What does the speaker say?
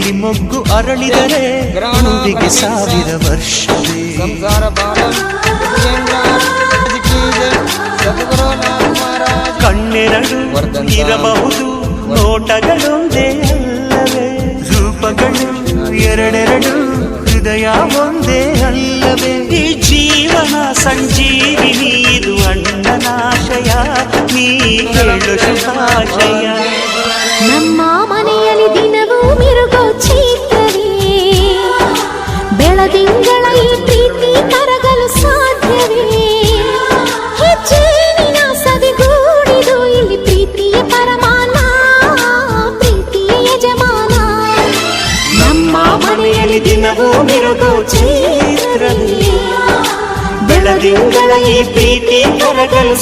ಇಲ್ಲಿ ಮೊಗ್ಗು ಅರಳಿದರೆ ಹೂವಿಗೆ 1000 ವರ್ಷವೇ. ಕಣ್ಣೆರಡು ಇರಬಹುದು ನೋಟಗಳೊಂದೇ ಅಲ್ಲವೇ, ರೂಪಗಳು ಎರಡೆರಡು ಹೃದಯ ಒಂದೇ ಅಲ್ಲವೇ. ಈ ಜೀವನ ಸಂಜೀವಿನಿ ಇದು ಅಣ್ಣನಾಶಯ, ನೀ ಹೇಳು ಶುಭಾಶಯ. ನಮ್ಮ ಮನೆಯಲ್ಲಿ ದಿನವೂ ಮಿರುಗೋ ಚೈತ್ರವೇ, ಬೆಳದಿಂಗಳ ಈ ಪ್ರೀತಿ ಕರಗಲು ಸಾಧ್ಯವೇ. ಹೆಚ್ಚೇನಿನ ಸವಿಗೂಡಿದು ಇಲ್ಲಿ ಪ್ರೀತಿಯ ಪರಮಾನ, ಪ್ರೀತಿಯ ಯಜಮಾನ. ನಮ್ಮ ಮನೆಯಲ್ಲಿ ದಿನವೂ ಮಿರುಗೋ ಚೈತ್ರವೇ, ಬೆಳದಿಂಗಳ ಈ ಪ್ರೀತಿ ಕರಗಲು